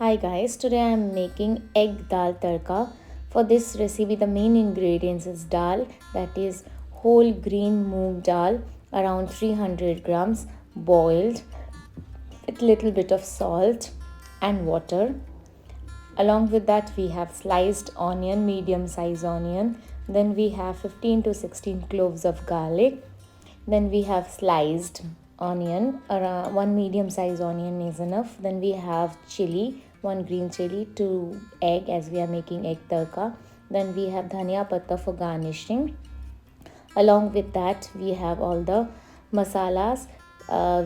Hi guys, today I am making egg dal tadka. For this recipe the main ingredients is dal, that is whole green moong dal, around 300 grams, boiled with little bit of salt and water. Along with that we have sliced onion, medium size onion, then we have 15 to 16 cloves of garlic, then we have sliced onion, around one medium size onion is enough. Then we have chili, one green chili, two egg as we are making egg tadka. Then we have dhania patta for garnishing. Along with that we have all the masalas.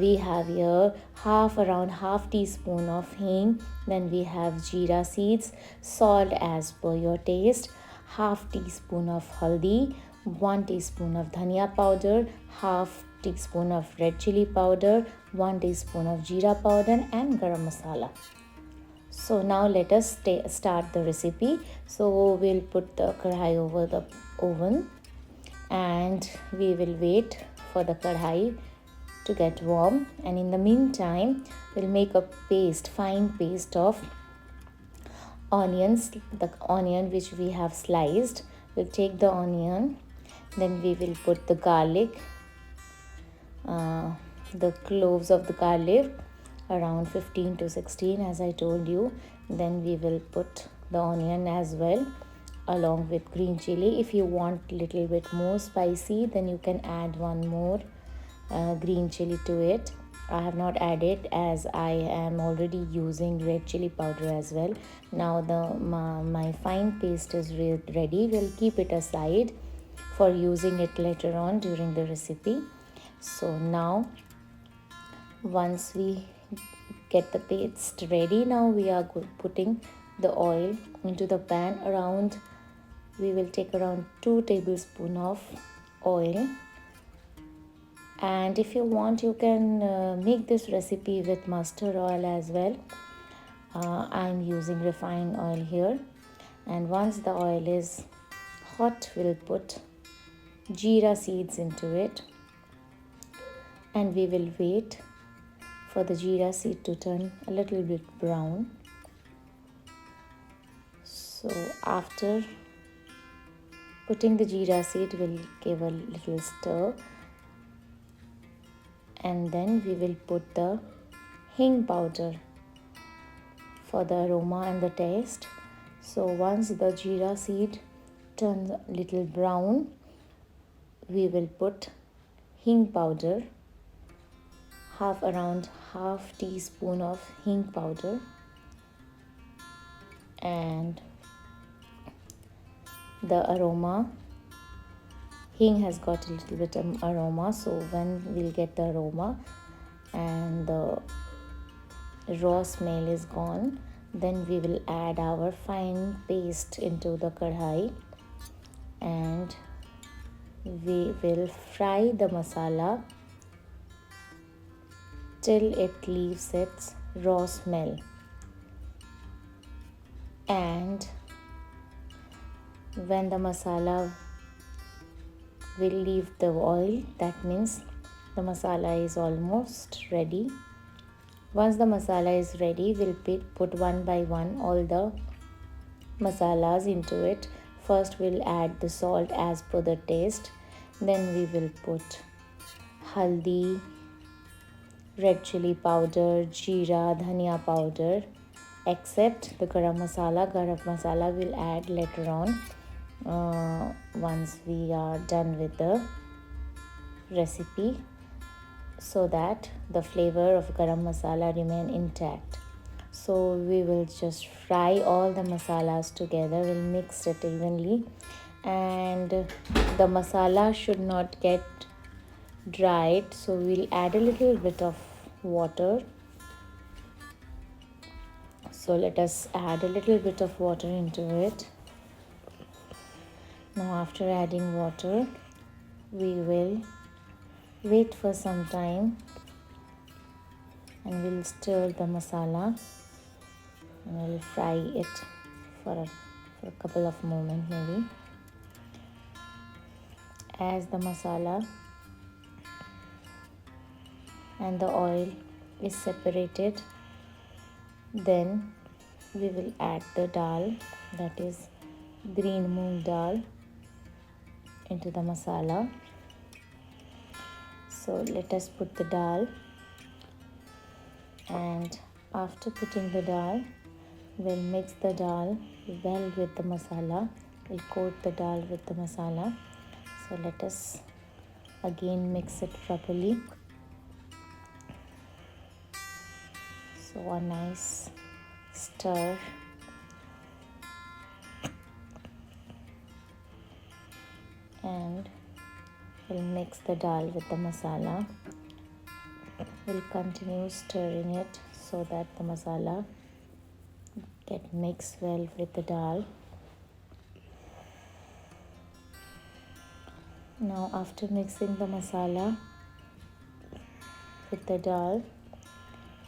We have here around half teaspoon of hing. Then we have jeera seeds, salt as per your taste, half teaspoon of haldi, 1 teaspoon of dhania powder, half teaspoon of red chili powder, 1 teaspoon of jeera powder and garam masala. So now let us start the recipe. So we'll put the kadhai over the oven and we will wait for the kadhai to get warm, and in the meantime we'll make a fine paste of onions. The onion which we have sliced, we'll take the onion, then we will put the garlic, the cloves of the garlic, around 15 to 16 as I told you. Then we will put the onion as well along with green chili. If you want little bit more spicy, then you can add one more green chili to it. I have not added as I am already using red chili powder as well. Now my fine paste is ready. We'll keep it aside for using it later on during the recipe. So now once we get the paste ready, now we are putting the oil into the pan. We will take around 2 tablespoons of oil, and if you want you can make this recipe with mustard oil as well. I'm using refined oil here, and once the oil is hot we'll put jeera seeds into it, and we will wait for the jeera seed to turn a little bit brown. So after putting the jeera seed, we'll give a little stir, and then we will put the hing powder for the aroma and the taste. So once the jeera seed turns a little brown, we will put hing powder, around half teaspoon of hing powder, and the aroma. Hing has got a little bit of aroma, so when we'll get the aroma and the raw smell is gone, then we will add our fine paste into the kadhai, and we will fry the masala till it leaves its raw smell. And when the masala will leave the oil, that means the masala is almost ready. Once the masala is ready, we'll put one by one all the masalas into it. First we'll add the salt as per the taste, then we will put haldi, red chili powder, jeera, dhania powder, except the garam masala. Garam masala we'll add later on once we are done with the recipe, so that the flavor of garam masala remain intact. So we will just fry all the masalas together. We'll mix it evenly, and the masala should not get dried, so we'll add a little bit of water. So let us add a little bit of water into it. Now after adding water, we will wait for some time and we'll stir the masala, and we'll fry it for a couple of moments maybe. As the masala and the oil is separated, then we will add the dal, that is green moong dal, into the masala. So let us put the dal, and after putting the dal, we'll mix the dal well with the masala. We'll coat the dal with the masala. So let us again mix it properly. So a nice stir. And we'll mix the dal with the masala. We'll continue stirring it so that the masala get mixed well with the dal. Now after mixing the masala with the dal,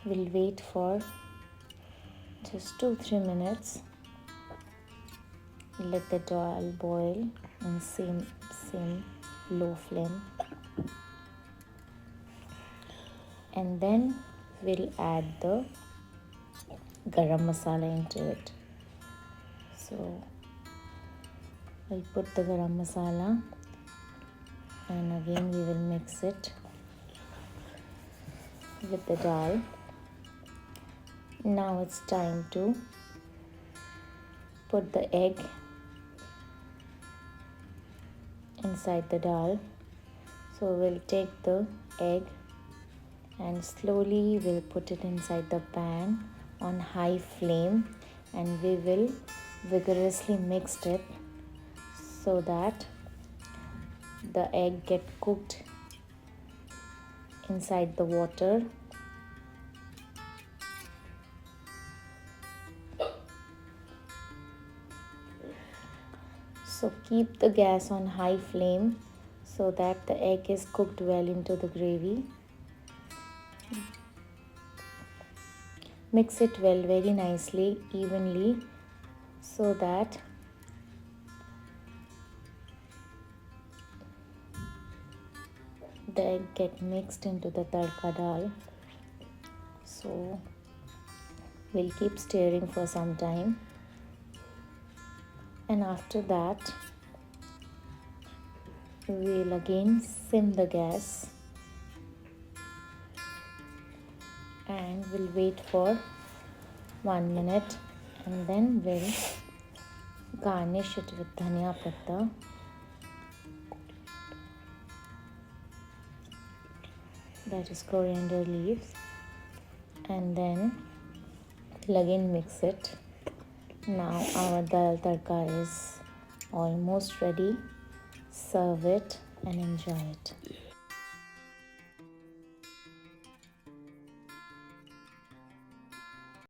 we'll wait for just 2-3 minutes. Let the dal boil in same low flame, and then we'll add the garam masala into it. So we'll put the garam masala, and again we will mix it with the dal. Now it's time to put the egg inside the dal. So we'll take the egg and slowly we'll put it inside the pan on high flame, and we will vigorously mix it so that the egg get cooked inside the water. So keep the gas on high flame so that the egg is cooked well into the gravy. Mix it well very nicely, evenly, so that the egg get mixed into the tadka dal. So we'll keep stirring for some time, and after that we'll again sim the gas and we'll wait for 1 minute, and then we'll garnish it with dhania patta. That is coriander leaves, and then we'll again mix it. Now our dal tadka is almost ready. Serve it and enjoy it.